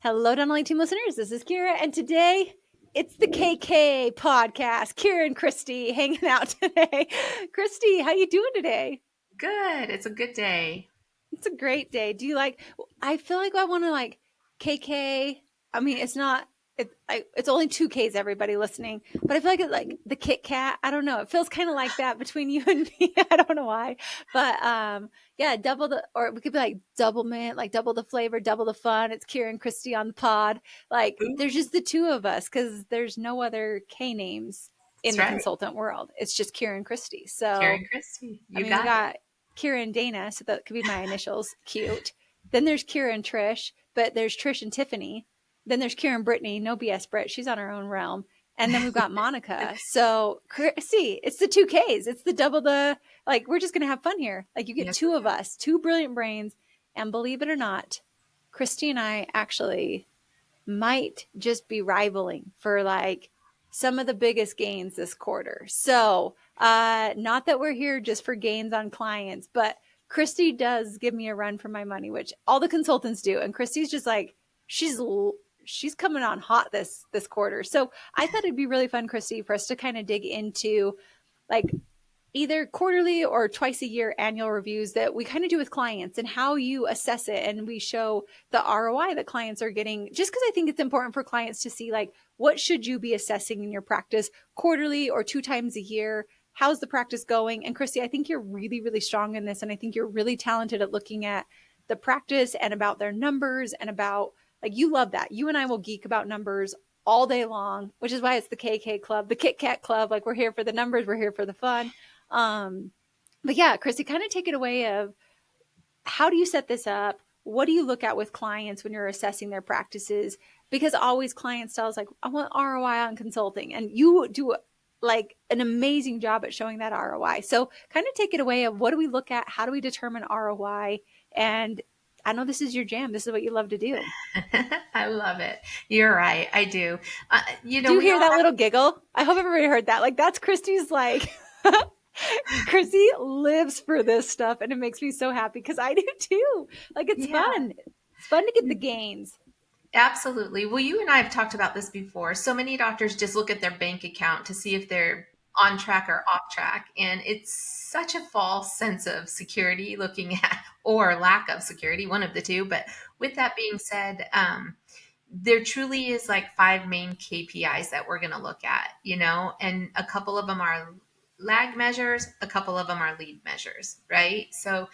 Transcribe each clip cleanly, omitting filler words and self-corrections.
Hello, Donnelly Team listeners. This is Kiera, and today it's the KK podcast. Kiera and Kristy hanging out today. Kristy, how you doing today? Good. It's a good day. It's a great day. Do you like? I feel like I want to like KK. I mean, it's not. It's only two Ks. Everybody listening, but I feel like it's like the Kit Kat. I don't know. It feels kind of like that between you and me. I don't know why, but yeah, double the, or we could be like double mint, like double the flavor, double the fun. It's Kiera and Kristy on the pod. Like there's Ooh, just the two of us because there's no other K names in that's the right. consultant world. It's just Kiera and Kristy. Kiera So and Kristy. I You mean, we got it. got Kira and Dana, so that could be my initials. Cute. Then there's Kira and Trish, but there's Trish and Tiffany. Then there's Kira and Brittany. No BS, Britt. She's on her own realm. And then we've got Monica. So, see, it's the two Ks. It's the double the, like, we're just going to have fun here. Like, you get Yes. two of us, two brilliant brains. And believe it or not, Kristy and I actually might just be rivaling for like some of the biggest gains this quarter. So, not that we're here just for gains on clients, but Kristy does give me a run for my money, which all the consultants do. And Kristy's just like, she's coming on hot this quarter. So I thought it'd be really fun, Kristy, for us to kind of dig into like either quarterly or twice a year annual reviews that we kind of do with clients and how you assess it. And we show the ROI that clients are getting, just because I think it's important for clients to see like, what should you be assessing in your practice quarterly or two times a year? How's the practice going? And Kristy, I think you're really, really strong in this. And I think you're really talented at looking at the practice and about their numbers and about like, you love that. You and I will geek about numbers all day long, which is why it's the KK Club, the Kit Kat Club. Like we're here for the numbers. We're here for the fun. Um, but yeah, Kristy, kind of take it away of how do you set this up? What do you look at with clients when you're assessing their practices? Because always clients tell us like, I want ROI on consulting, and you do like an amazing job at showing that ROI. So kind of take it away of what do we look at? How do we determine ROI? And I know this is your jam. This is what you love to do. I love it. You're right. I do. Do you We hear all that little giggle? I hope everybody heard that. Like that's Kristy's like Chrissy lives for this stuff, and it makes me so happy because I do too. Like it's yeah, fun. It's fun to get the gains. absolutely. Well, you and I have talked about this before. So many doctors just look at their bank account to see if they're on track or off track. And it's such a false sense of security looking at, or lack of security, one of the two. But with that being said, there truly is like five main KPIs that we're going to look at, and a couple of them are lag measures, a couple of them are lead measures, right? So,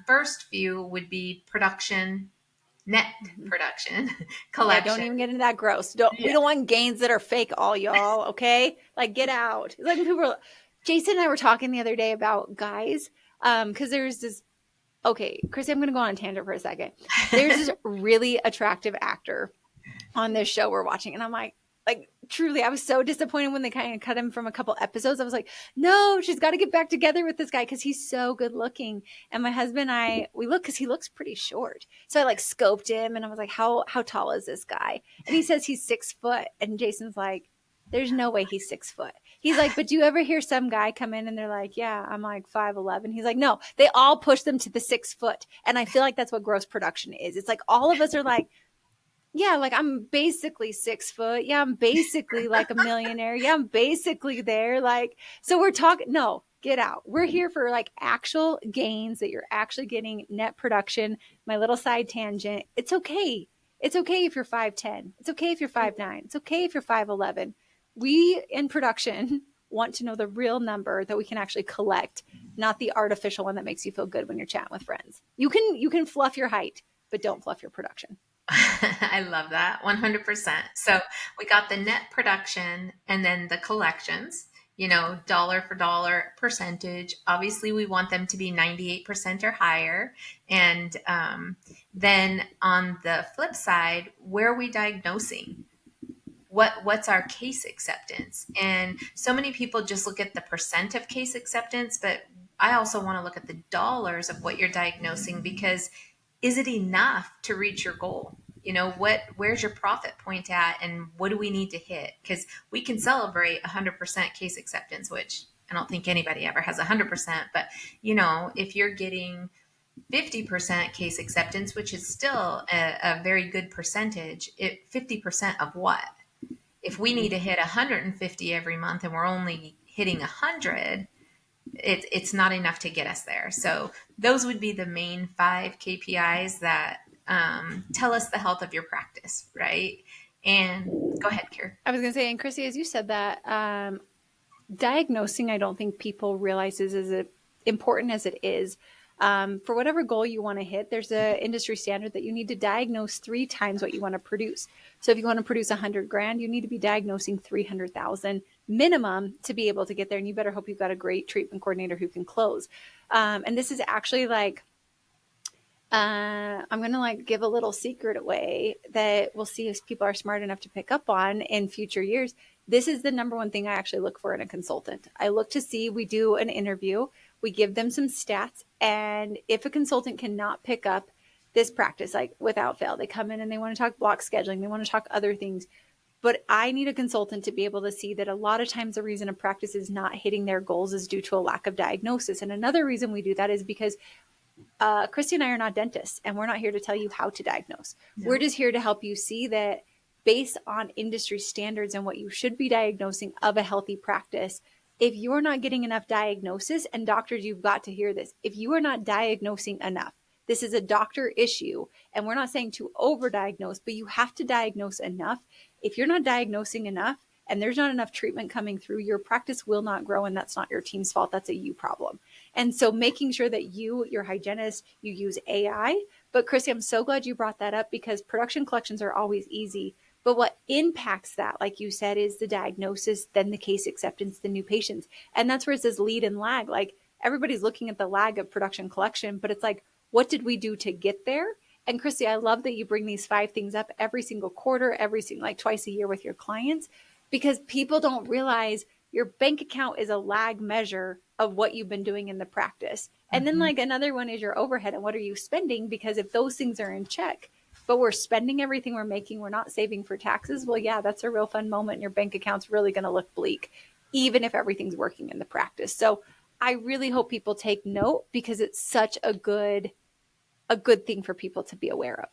first few would be production, net Mhm. production, Yeah, don't collection. even get into that gross. Don't Yeah. We don't want gains that are fake, all y'all. Okay, like get out. Like when people were, Jason and I were talking the other day about guys, because there's this. Okay, Chrissy, I'm going to go on a tangent for a second. There's this really attractive actor on this show we're watching, and I'm like truly, I was so disappointed when they kind of cut him from a couple episodes. I was like, no, she's got to get back together with this guy because he's so good looking. And my husband and I, we look because he looks pretty short. So I like scoped him, and I was like, how tall is this guy? And he says he's 6 foot, and Jason's like, there's no way he's 6 foot. He's like, but do you ever hear some guy come in and they're like, yeah, I'm like 5'11"? He's like, no, they all push them to the 6 foot. And I feel like that's what gross production is. It's like all of us are like, yeah, like I'm basically 6 foot. Yeah, I'm basically like a millionaire. Yeah, I'm basically there. Like, so we're talking, no, get out. We're here for like actual gains that you're actually getting net production. My little side tangent. It's okay. It's okay if you're 5'10. It's okay if you're 5'9. It's okay if you're 5'11. We in production want to know the real number that we can actually collect, not the artificial one that makes you feel good when you're chatting with friends. You can fluff your height, but don't fluff your production. I love that 100%. So we got the net production and then the collections, dollar for dollar percentage. Obviously, we want them to be 98% or higher. And then on the flip side, where are we diagnosing? What's our case acceptance? And so many people just look at the percent of case acceptance, but I also want to look at the dollars of what you're diagnosing, because is it enough to reach your goal? Where's your profit point at, and what do we need to hit? Because we can celebrate 100% case acceptance, which I don't think anybody ever has 100%, but if you're getting 50% case acceptance, which is still a very good percentage. 50% of what? If we need to hit 150 every month and we're only hitting 100, it's not enough to get us there. So those would be the main 5 KPIs that tell us the health of your practice, right? And go ahead, Kiera. I was going to say, and Kristy, as you said that, diagnosing, I don't think people realize is as important as it is. For whatever goal you want to hit, there's an industry standard that you need to diagnose 3 times what you want to produce. So if you want to produce 100 grand, you need to be diagnosing 300,000 minimum to be able to get there. And you better hope you've got a great treatment coordinator who can close. And this is actually like, I'm going to like give a little secret away that we'll see if people are smart enough to pick up on in future years. This is the number one thing I actually look for in a consultant. I look to see, we do an interview, we give them some stats, and if a consultant cannot pick up this practice, like without fail, they come in and they want to talk block scheduling, they want to talk other things. But I need a consultant to be able to see that a lot of times the reason a practice is not hitting their goals is due to a lack of diagnosis. And another reason we do that is because Kristy and I are not dentists, and we're not here to tell you how to diagnose. No. We're just here to help you see that based on industry standards and what you should be diagnosing of a healthy practice, if you're not getting enough diagnosis, and doctors, you've got to hear this, if you are not diagnosing enough, this is a doctor issue, and we're not saying to overdiagnose, but you have to diagnose enough. If you're not diagnosing enough and there's not enough treatment coming through, your practice will not grow, and that's not your team's fault. That's a you problem. And so making sure that you, your hygienist, you use AI. But Kristy, I'm so glad you brought that up, because production collections are always easy. But what impacts that, like you said, is the diagnosis, then the case acceptance, the new patients. And that's where it says lead and lag. Like everybody's looking at the lag of production collection, but it's like, what did we do to get there? And Kristy, I love that you bring these 5 things up every single quarter, every single, like twice a year with your clients, because people don't realize your bank account is a lag measure of what you've been doing in the practice. And then like another one is your overhead and what are you spending? Because if those things are in check, but we're spending everything we're making, we're not saving for taxes, well, yeah, that's a real fun moment. And your bank account's really going to look bleak, even if everything's working in the practice. So I really hope people take note, because it's such a good thing for people to be aware of.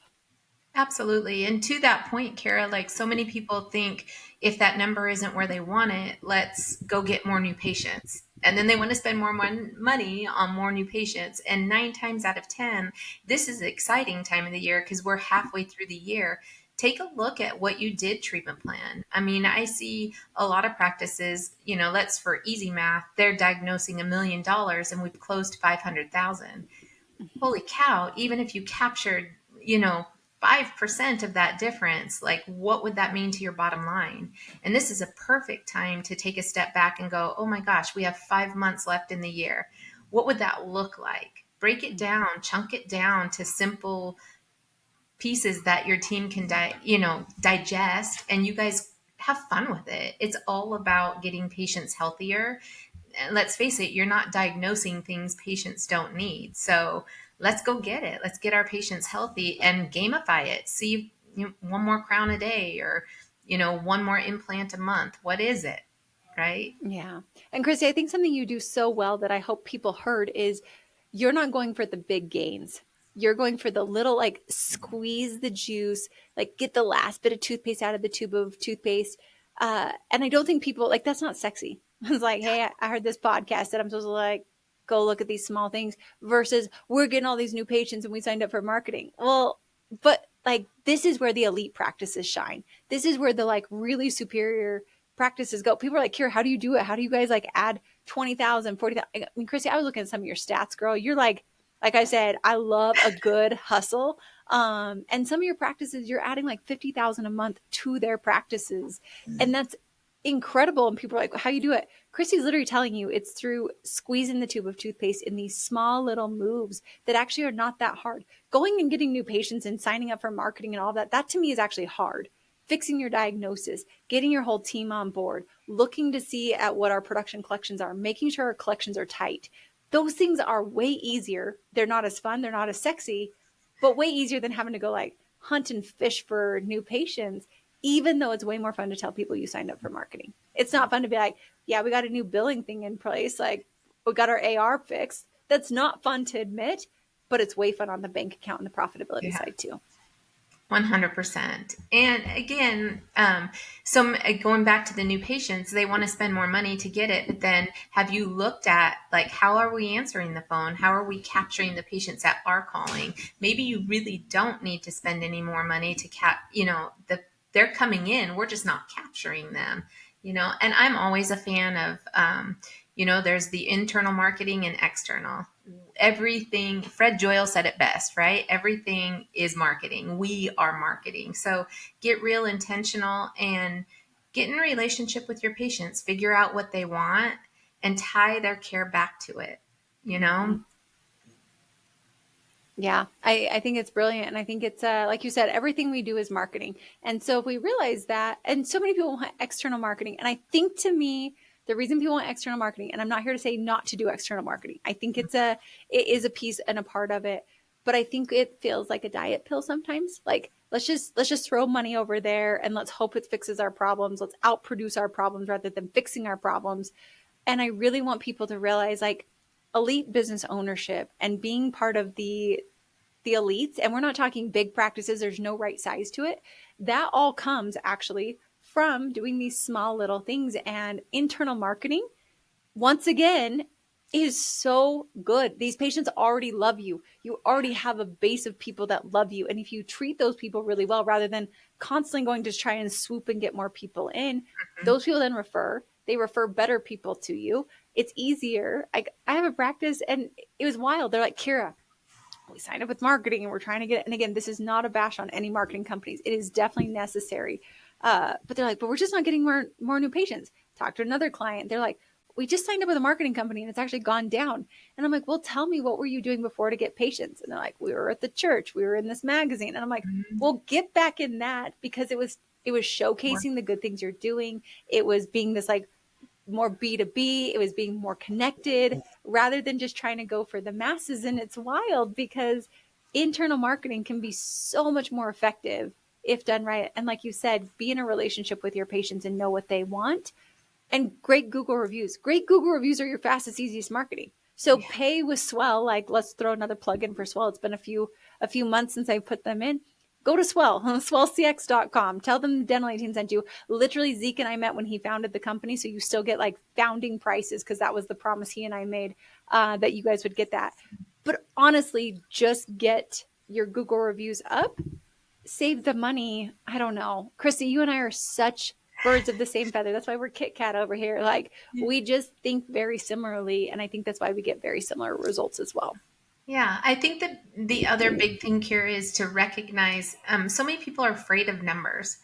Absolutely. And to that point, Kiera, like so many people think if that number isn't where they want it, let's go get more new patients. And then they want to spend more money on more new patients. And 9 times out of 10, this is an exciting time of the year because we're halfway through the year. Take a look at what you did treatment plan. I mean, I see a lot of practices, you know, let's for easy math, they're diagnosing $1 million and we've closed 500,000. Holy cow. Even if you captured, you know, 5% of that difference, like what would that mean to your bottom line? And this is a perfect time to take a step back and go, oh my gosh, we have 5 months left in the year. What would that look like? Break it down, chunk it down to simple pieces that your team can digest, and you guys have fun with it. It's all about getting patients healthier. And let's face it, you're not diagnosing things patients don't need. So let's go get it. Let's get our patients healthy and gamify it. See, you know, 1 more crown a day, or, you know, 1 more implant a month. What is it? Right? Yeah. And Kristy, I think something you do so well that I hope people heard is you're not going for the big gains. You're going for the little, like squeeze the juice, like get the last bit of toothpaste out of the tube of toothpaste. And I don't think people like, that's not sexy. It's like, hey, I heard this podcast that I'm supposed to like go look at these small things, versus we're getting all these new patients and we signed up for marketing. Well, but like, this is where the elite practices shine. This is where the like really superior practices go. People are like, Kiera, how do you do it? How do you guys like add 20,000, 40,000? I mean, Kristy, I was looking at some of your stats, girl. You're like I said, I love a good hustle. And some of your practices, you're adding like 50,000 a month to their practices. And that's incredible. And people are like, how you do it? Kristy's literally telling you it's through squeezing the tube of toothpaste in these small little moves that actually are not that hard. Going and getting new patients and signing up for marketing and all that to me is actually hard. Fixing your diagnosis, getting your whole team on board, looking to see at what our production collections are, making sure our collections are tight. Those things are way easier. They're not as fun. They're not as sexy, but way easier than having to go like hunt and fish for new patients, even though it's way more fun to tell people you signed up for marketing. It's not fun to be like, yeah, we got a new billing thing in place. Like we got our AR fixed. That's not fun to admit, but it's way fun on the bank account and the profitability Yeah. side too. 100%. And again, going back to the new patients, they want to spend more money to get it. But then have you looked at like, how are we answering the phone? How are we capturing the patients that are calling? Maybe you really don't need to spend any more money to they're coming in. We're just not capturing them, and I'm always a fan of, there's the internal marketing and external. Everything, Fred Joyle said it best, right? Everything is marketing. We are marketing. So get real intentional and get in a relationship with your patients, figure out what they want and tie their care back to it, you Mm-hmm. know? Yeah, I think it's brilliant. And I think it's, like you said, everything we do is marketing. And so if we realize that, and so many people want external marketing. And I think to me, the reason people want external marketing, and I'm not here to say not to do external marketing. I think it is a piece and a part of it. But I think it feels like a diet pill sometimes. Like let's just throw money over there and let's hope it fixes our problems. Let's outproduce our problems rather than fixing our problems. And I really want people to realize like elite business ownership and being part of the elites, and we're not talking big practices, there's no right size to it. That all comes actually from doing these small little things, and internal marketing, once again, is so good. These patients already love you. You already have a base of people that love you. And if you treat those people really well, rather than constantly going to try and swoop and get more people in, Mhm. those people then they refer better people to you. It's easier. I have a practice and it was wild. They're like, Kiera, we signed up with marketing and we're trying to get, and again, this is not a bash on any marketing companies. It is definitely necessary. But they're like, but we're just not getting more new patients. Talk to another client. They're like, we just signed up with a marketing company and it's actually gone down. And I'm like, well, tell me, what were you doing before to get patients? And they're like, we were at the church, we were in this magazine. And I'm like, Mhm. well, get back in that, because it was showcasing the good things you're doing. It was being this like more B2B. It was being more connected rather than just trying to go for the masses. And it's wild because internal marketing can be so much more effective if done right. And like you said, be in a relationship with your patients and know what they want. And great Google reviews. Great Google reviews are your fastest, easiest marketing. So Yeah. pay with Swell. Like, let's throw another plug in for Swell. It's been a few months since I put them in. Go to Swell, swellcx.com. Tell them the Dental 18 sent you. Literally, Zeke and I met when he founded the company, so you still get like founding prices, because that was the promise he and I made, that you guys would get that. But honestly, just get your Google reviews up, save the money. I don't know. Kristy, you and I are such birds of the same feather. That's why we're Kit Kat over here. Like, we just think very similarly. And I think that's why we get very similar results as well. Yeah, I think that the other big thing here is to recognize, so many people are afraid of numbers.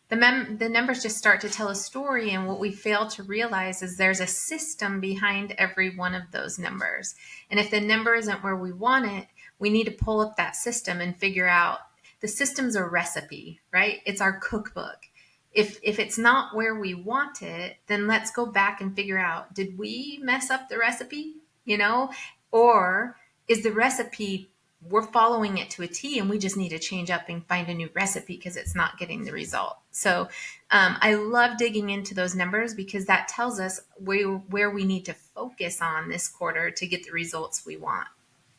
The numbers just start to tell a story, and what we fail to realize is there's a system behind every one of those numbers. And if the number isn't where we want it, we need to pull up that system and figure out the system's a recipe, right? It's our cookbook. If it's not where we want it, then let's go back and figure out, did we mess up the recipe? You know, or is the recipe, we're following it to a T and we just need to change up and find a new recipe because it's not getting the result. So I love digging into those numbers because that tells us where we need to focus on this quarter to get the results we want.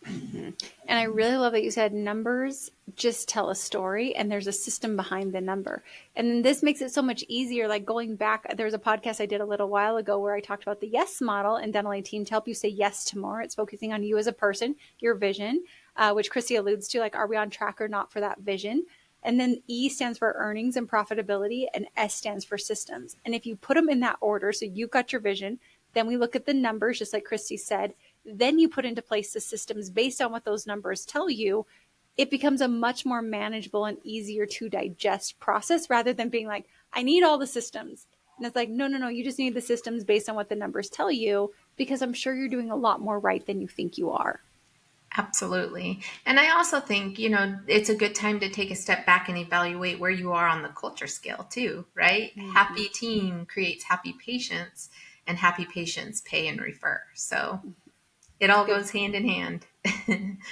Mm-hmm. And I really love that you said numbers just tell a story and there's a system behind the number. And this makes it so much easier. Like going back, there was a podcast I did a little while ago where I talked about the yes model in Dental 18 to help you say yes to more. It's focusing on you as a person, your vision, which Christy alludes to, like, are we on track or not for that vision? And then E stands for earnings and profitability, and S stands for systems. And if you put them in that order, so you've got your vision, then we look at the numbers, just like Christy said, then you put into place the systems based on what those numbers tell you. It becomes a much more manageable and easier to digest process rather than being like, I need all the systems. And it's like, no, no, no, you just need the systems based on what the numbers tell you, because I'm sure you're doing a lot more right than you think you are. Absolutely. And I also think, it's a good time to take a step back and evaluate where you are on the culture scale too, right? Mm-hmm. Happy team creates happy patients, and happy patients pay and refer. So it all Good goes hand in hand.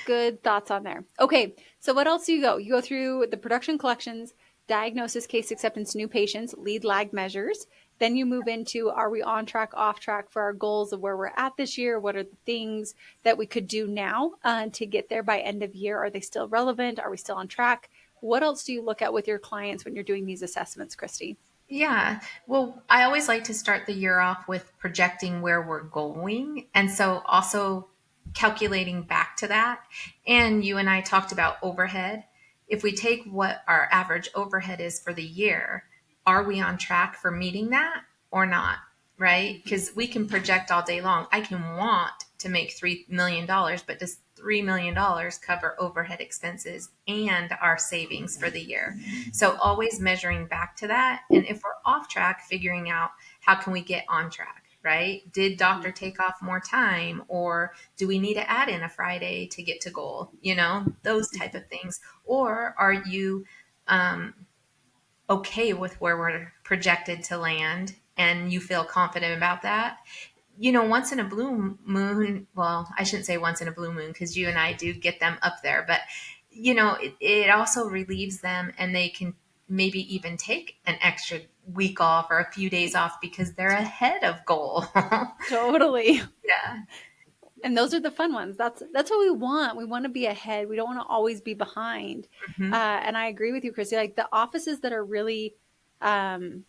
good thoughts on there. Okay, so what else do you go? You go through the production collections, diagnosis, case acceptance, new patients, lead lag measures, Then you move into, are we on track, off track for our goals of where we're at this year? What are the things that we could do now to get there by end of year? Are they still relevant? Are we still on track? What else do you look at with your clients when you're doing these assessments, Kristy? Yeah. Well, I always like to start the year off with projecting where we're going. And so also calculating back to that. And you and I talked about overhead. If we take what our average overhead is for the year, are we on track for meeting that or not? Right? Mm-hmm. Because we can project all day long. I can want to make $3 million, but does $3 million cover overhead expenses and our savings for the year? So always measuring back to that. And if we're off track, figuring out how can we get on track, right? Did Mm-hmm. doctor take off more time, or do we need to add in a Friday to get to goal? Those type of things. Or are you um, okay with where we're projected to land and you feel confident about that? Once in a blue moon, well, I shouldn't say once in a blue moon because you and I do get them up there, but it also relieves them and they can maybe even take an extra week off or a few days off because they're ahead of goal. Totally. Yeah. And those are the fun ones. That's what we want. We want to be ahead. We don't want to always be behind. Hmm. And I agree with you, Kristy. Like the offices that are really um,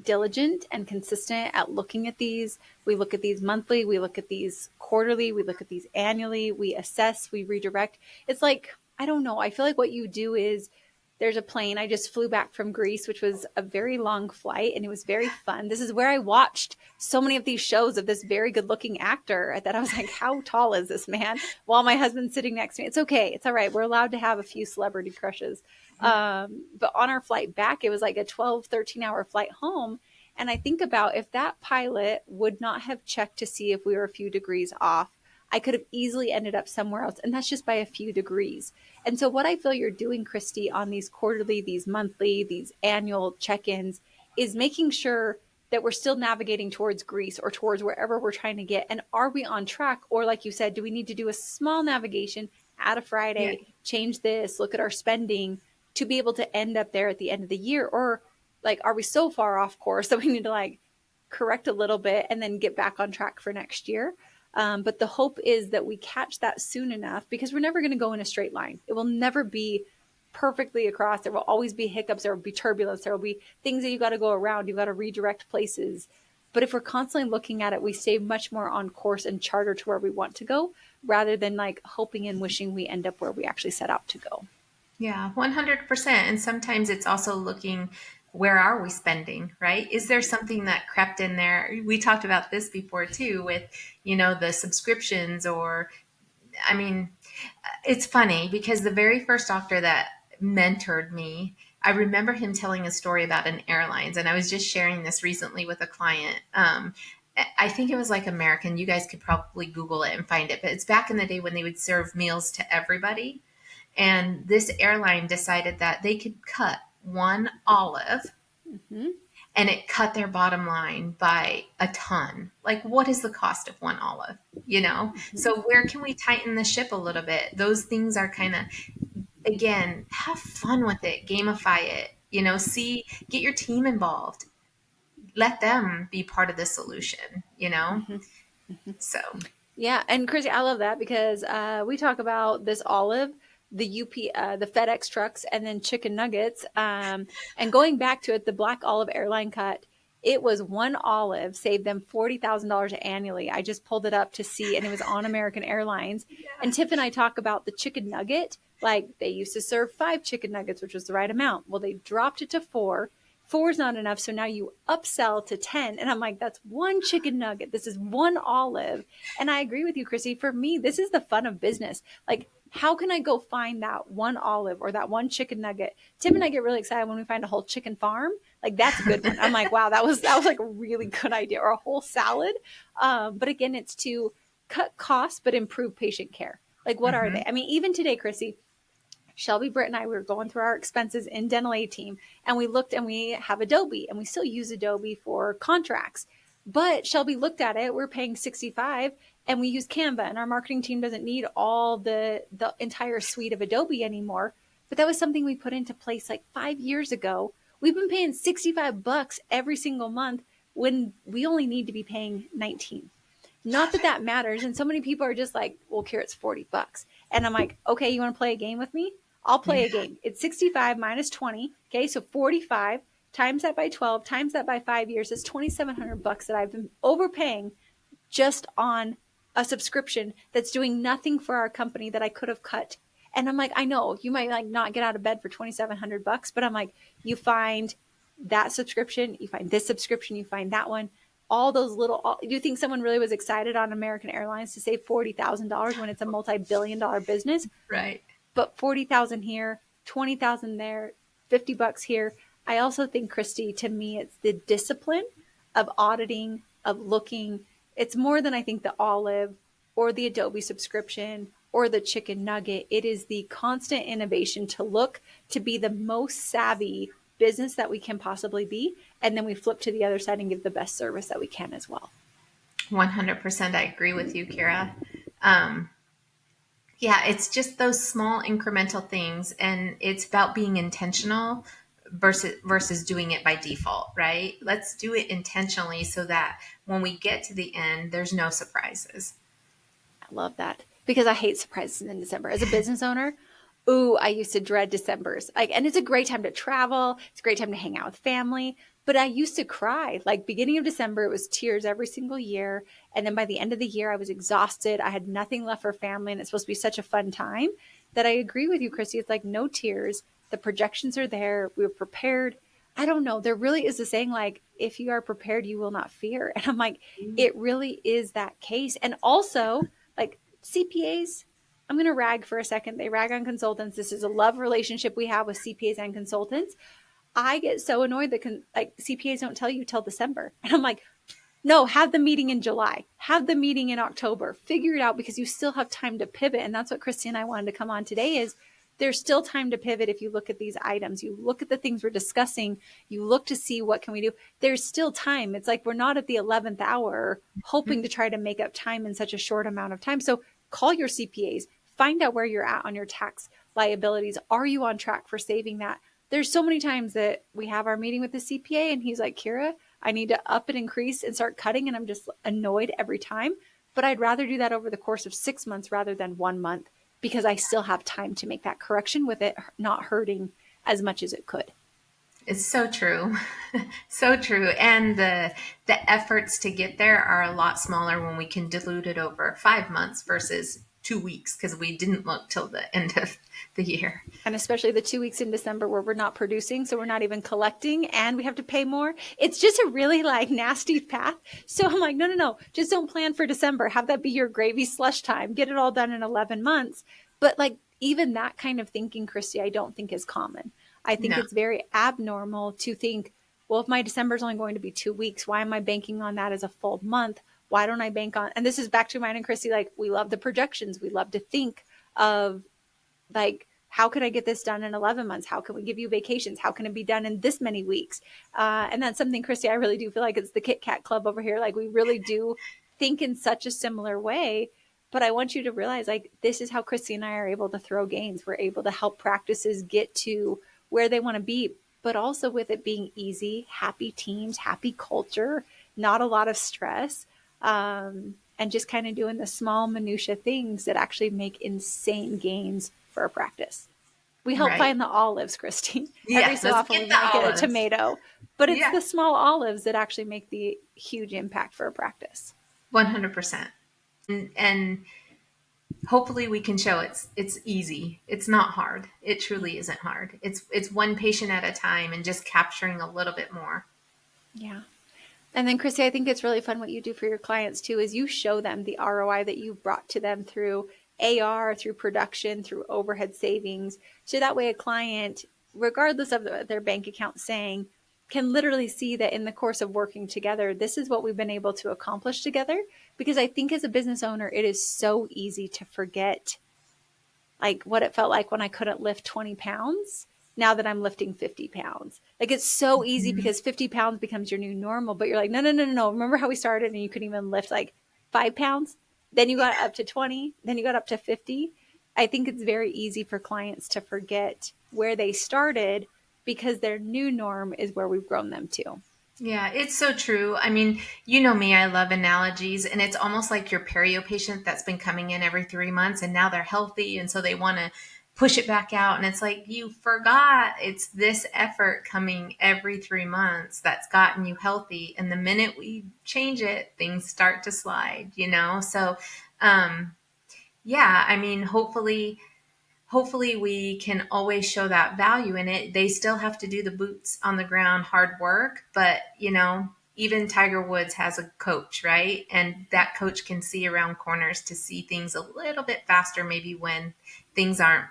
diligent and consistent at looking at these. We look at these monthly, we look at these quarterly, we look at these annually, we assess, we redirect. It's like, I don't know. I feel like what you do is there's a plane. I just flew back from Greece, which was a very long flight and it was very fun. This is where I watched so many of these shows of this very good looking actor that I was like, how tall is this man? While my husband's sitting next to me. It's okay. It's all right. We're allowed to have a few celebrity crushes. But on our flight back, it was like a 12, 13-hour flight home. And I think about if that pilot would not have checked to see if we were a few degrees off, I could have easily ended up somewhere else. And that's just by a few degrees. And so, what I feel you're doing, Kristy, on these quarterly, these monthly, these annual check ins is making sure that we're still navigating towards Greece or towards wherever we're trying to get. And are we on track? Or, like you said, do we need to do a small navigation, add a Yeah. Friday, change this, look at our spending to be able to end up there at the end of the year? Or, like, are we so far off course that we need to like correct a little bit and then get back on track for next year? But the hope is that we catch that soon enough because we're never going to go in a straight line. It will never be perfectly across. There will always be hiccups. There will be turbulence. There will be things that you got to go around. You got to redirect places. But if we're constantly looking at it, we stay much more on course and charter to where we want to go rather than like hoping and wishing we end up where we actually set out to go. Yeah, 100%. And sometimes it's also looking, where are we spending, right? Is there something that crept in there? We talked about this before too with, the subscriptions or, I mean, it's funny because the very first doctor that mentored me, I remember him telling a story about an airlines, and I was just sharing this recently with a client. I think it was like American. You guys could probably Google it and find it, but it's back in the day when they would serve meals to everybody. And this airline decided that they could cut one olive Mm-hmm. and it cut their bottom line by a ton. Like, what is the cost of one olive? Mm-hmm. So, where can we tighten the ship a little bit? Those things are kind of, again, have fun with it, gamify it, get your team involved, let them be part of the solution. Mm-hmm. So, Yeah, and Chrissy, I love that because we talk about this olive, the FedEx trucks, and then chicken nuggets. And going back to it, the Black Olive airline cut, it was one olive saved them $40,000 annually. I just pulled it up to see, and it was on American Airlines. And Tiff and I talk about the chicken nugget. Like they used to serve 5 chicken nuggets, which was the right amount. Well, they dropped it to 4. 4 is not enough, so now you upsell to 10. And I'm like, that's one chicken nugget. This is one olive. And I agree with you, Chrissy. For me, this is the fun of business. Like, how can I go find that one olive or that one chicken nugget? Tim and I get really excited when we find a whole chicken farm. Like that's a good one. I'm like, wow, that was like a really good idea, or a whole salad. But again, it's to cut costs but improve patient care. Like, what are mhm. they? I mean, even today, Chrissy, Shelby, Britt, and I, we were going through our expenses in dental aid team, and we looked, and we have Adobe, and we still use Adobe for contracts. But Shelby looked at it. We're paying 65, and we use Canva, and our marketing team doesn't need all the entire suite of Adobe anymore. But that was something we put into place like 5 years ago. We've been paying $65 every single month when we only need to be paying 19. Not that that matters. And so many people are just like, well, Kiera, it's $40. And I'm like, okay, you want to play a game with me? I'll play Yeah. a game. It's 65 minus 20. Okay. So 45 times that by 12 times that by 5 years is $2,700 that I've been overpaying just on a subscription that's doing nothing for our company that I could have cut. And I'm like, I know you might like not get out of bed for $2,700, but I'm like, you find that subscription, you find this subscription, you find that one, all those little, do you think someone really was excited on American Airlines to save $40,000 when it's a multi-billion-dollar business? Right. But 40,000 here, 20,000 there, $50 here. I also think, Kristy, to me, it's the discipline of auditing, of looking. It's more than I think the Olive or the Adobe subscription or the chicken nugget. It is the constant innovation to look to be the most savvy business that we can possibly be. And then we flip to the other side and give the best service that we can as well. 100%. I agree with you, Kiera. Um, yeah, it's just those small incremental things, and it's about being intentional versus doing it by default, right? Let's do it intentionally so that when we get to the end, there's no surprises. I love that because I hate surprises in December. As a business owner, ooh, I used to dread Decembers. Like, and it's a great time to travel. It's a great time to hang out with family. But I used to cry. Like beginning of December, it was tears every single year. And then by the end of the year, I was exhausted. I had nothing left for family. And it's supposed to be such a fun time that I agree with you, Kristy. It's like no tears. The projections are there. We were prepared. I don't know. There really is a saying like, if you are prepared, you will not fear. And I'm like, it really is that case. And also, like CPAs, I'm going to rag for a second. They rag on consultants. This is a love relationship we have with CPAs and consultants. I get so annoyed that like CPAs don't tell you till December. And I'm like, no, have the meeting in July, have the meeting in October, figure it out because you still have time to pivot. And that's what Kristy and I wanted to come on today is there's still time to pivot. If you look at these items, you look at the things we're discussing, you look to see what can we do. There's still time. It's like, we're not at the 11th hour hoping to try to make up time in such a short amount of time. So call your CPAs, find out where you're at on your tax liabilities. Are you on track for saving that? There's so many times that we have our meeting with the CPA and he's like, Kiera, I need to up and increase and start cutting. And I'm just annoyed every time. But I'd rather do that over the course of 6 months rather than 1 month because I still have time to make that correction with it not hurting as much as it could. It's so true. So true. And the efforts to get there are a lot smaller when we can dilute it over 5 months versus 2 weeks because we didn't look till the end of the year. And especially the 2 weeks in December where we're not producing, so we're not even collecting and we have to pay more. It's just a really like nasty path. So I'm like, no, just don't plan for December. Have that be your gravy slush time. Get it all done in 11 months. But like even that kind of thinking, Kristy, I don't think is common. I think No. it's very abnormal to think, well, if my December is only going to be 2 weeks, why am I banking on that as a full month? Why don't I bank on, and this is back to mine and Kristy, like we love the projections. We love to think of like, how could I get this done in 11 months? How can we give you vacations? How can it be done in this many weeks? And that's something, Kristy, I really do feel like it's the Kit Kat Club over here. Like we really do think in such a similar way. But I want you to realize like this is how Kristy and I are able to throw gains. We're able to help practices get to where they want to be, but also with it being easy, happy teams, happy culture, not a lot of stress. And just kind of doing the small minutia things that actually make insane gains for a practice. We help Right. find the olives, Kristy. Yeah, Every so let's often we get the might get a olives. tomato, but it's Yeah. the small olives that actually make the huge impact for a practice. 100%. And hopefully we can show it's easy. It's not hard. It truly isn't hard. It's one patient at a time and just capturing a little bit more. Yeah. And then, Kristy, I think it's really fun what you do for your clients too, is you show them the ROI that you've brought to them through AR, through production, through overhead savings. So that way a client, regardless of their bank account saying, can literally see that in the course of working together, this is what we've been able to accomplish together. Because I think as a business owner, it is so easy to forget like what it felt like when I couldn't lift 20 pounds. Now that I'm lifting 50 pounds, like it's so easy because 50 pounds becomes your new normal, but you're like, no. Remember how we started and you couldn't even lift like 5 pounds? Then you got up to 20, then you got up to 50. I think it's very easy for clients to forget where they started because their new norm is where we've grown them to. Yeah, it's so true. I mean, you know me, I love analogies, and it's almost like your perio patient that's been coming in every 3 months and now they're healthy. And so they want to push it back out. And it's like, you forgot it's this effort coming every 3 months that's gotten you healthy. And the minute we change it, things start to slide, you know? So, um, yeah, I mean, hopefully we can always show that value in it. They still have to do the boots on the ground hard work, but you know, even Tiger Woods has a coach, right? And that coach can see around corners to see things a little bit faster, maybe when things aren't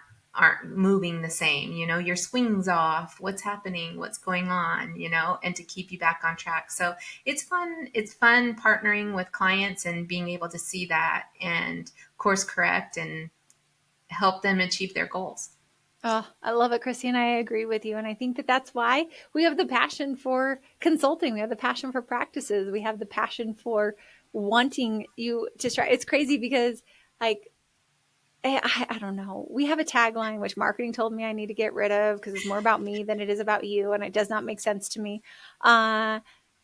moving the same. You know, your swing's off, what's happening, what's going on, you know, and to keep you back on track. So it's fun partnering with clients and being able to see that and course correct and help them achieve their goals. Oh, I love it, Kristy, and I agree with you. And I think that that's why we have the passion for consulting. We have the passion for practices. We have the passion for wanting you to try. It's crazy because, like, I don't know. We have a tagline which marketing told me I need to get rid of because it's more about me than it is about you, and it does not make sense to me. Uh,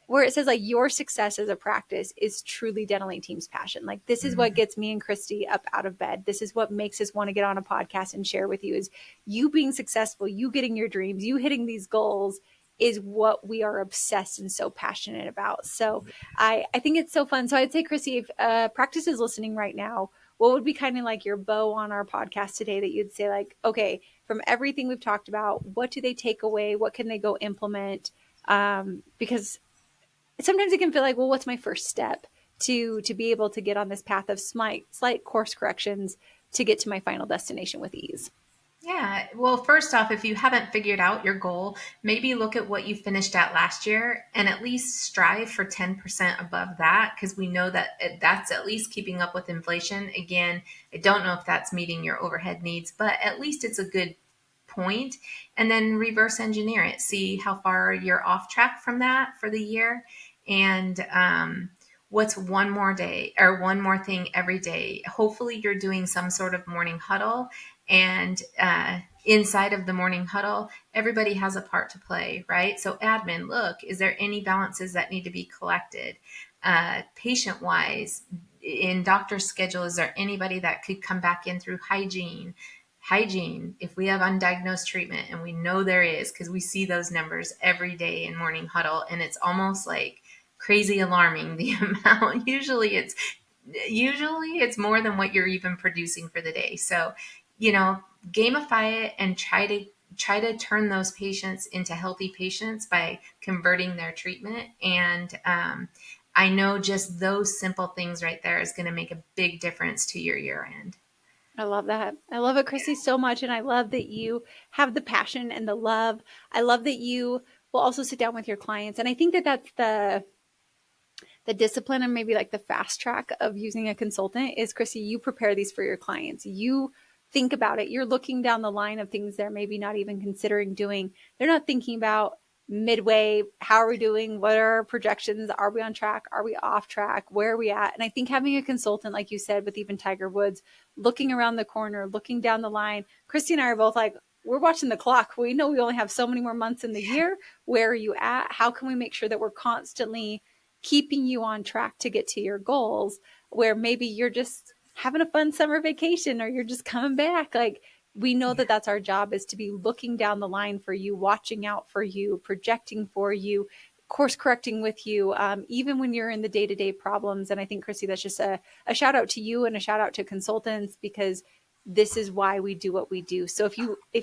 where it says like your success as a practice is truly Dental Team's passion. Like this is what gets me and Kristy up out of bed. This is what makes us want to get on a podcast and share with you is you being successful, you getting your dreams, you hitting these goals is what we are obsessed and so passionate about. So I think it's so fun. So I'd say, Kristy, if practice is listening right now, what would be kind of like your bow on our podcast today that you'd say like, okay, from everything we've talked about, what do they take away? What can they go implement? Because sometimes it can feel like, well, what's my first step to be able to get on this path of slight course corrections to get to my final destination with ease? Yeah. Well, first off, if you haven't figured out your goal, maybe look at what you finished at last year and at least strive for 10% above that because we know that that's at least keeping up with inflation. Again, I don't know if that's meeting your overhead needs, but at least it's a good point. And then reverse engineer it, see how far you're off track from that for the year. And, what's one more day or one more thing every day? Hopefully, you're doing some sort of morning huddle and inside of the morning huddle, everybody has a part to play, right? So, admin, look, is there any balances that need to be collected? Patient wise, in doctor's schedule, is there anybody that could come back in through hygiene? Hygiene, if we have undiagnosed treatment, and we know there is because we see those numbers every day in morning huddle, and it's almost like crazy alarming the amount. Usually it's more than what you're even producing for the day. So, you know, gamify it and try to turn those patients into healthy patients by converting their treatment. And I know just those simple things right there is going to make a big difference to your year end. I love that. I love it, Kristy, so much. And I love that you have the passion and the love. I love that you will also sit down with your clients. And I think that that's the discipline and maybe like the fast track of using a consultant is, Kristy, you prepare these for your clients. You think about it. You're looking down the line of things they're maybe not even considering doing. They're not thinking about midway, how are we doing? What are our projections? Are we on track? Are we off track? Where are we at? And I think having a consultant, like you said, with even Tiger Woods, looking around the corner, looking down the line, Kristy and I are both like, we're watching the clock. We know we only have so many more months in the year. Where are you at? How can we make sure that we're constantly keeping you on track to get to your goals, where maybe you're just having a fun summer vacation or you're just coming back? Like, we know that that's our job, is to be looking down the line for you, watching out for you, projecting for you, course correcting with you, even when you're in the day-to-day problems. And I think, Kristy, that's just a shout out to you and a shout out to consultants, because this is why we do what we do. So if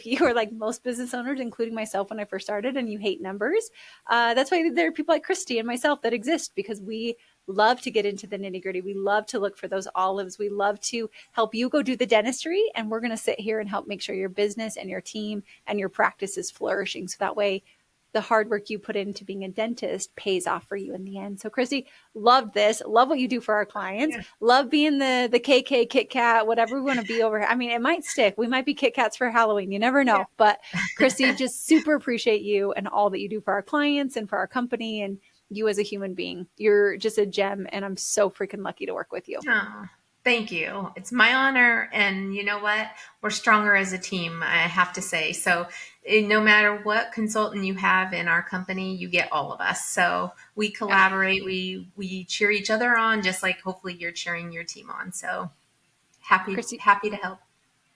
you are like most business owners, including myself when I first started, and you hate numbers, that's why there are people like Kristy and myself that exist, because we love to get into the nitty gritty. We love to look for those olives. We love to help you go do the dentistry, and we're going to sit here and help make sure your business and your team and your practice is flourishing. So that way the hard work you put into being a dentist pays off for you in the end. So, Kristy, love this. Love what you do for our clients. Yeah. Love being the KK Kit Kat, whatever we want to be over here. I mean, it might stick. We might be Kit Kats for Halloween. You never know. But Kristy, just super appreciate you and all that you do for our clients and for our company, and you as a human being. You're just a gem, and I'm so freaking lucky to work with you. Oh, Thank you. It's my honor. And you know what? We're stronger as a team, I have to say. So, no matter what consultant you have in our company, you get all of us. So, we Yeah. collaborate, we cheer each other on, just like hopefully you're cheering your team on. So, Kristy, happy to help.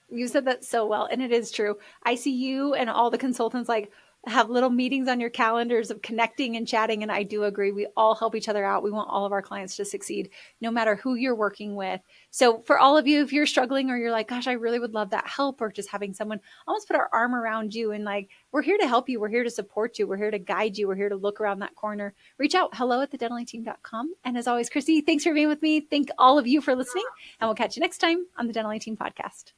you said that so well, and it is true. I see you and all the consultants like have little meetings on your calendars of connecting and chatting, and I do agree. We all help each other out. We want all of our clients to succeed, no matter who you're working with. So, for all of you, if you're struggling or you're like, "Gosh, I really would love that help," or just having someone almost put our arm around you and like, we're here to help you. We're here to support you. We're here to guide you. We're here to look around that corner. Reach out. hello@thedentally.team.com. And as always, Kristy, thanks for being with me. Thank all of you for listening, and we'll catch you next time on the Dental Team podcast.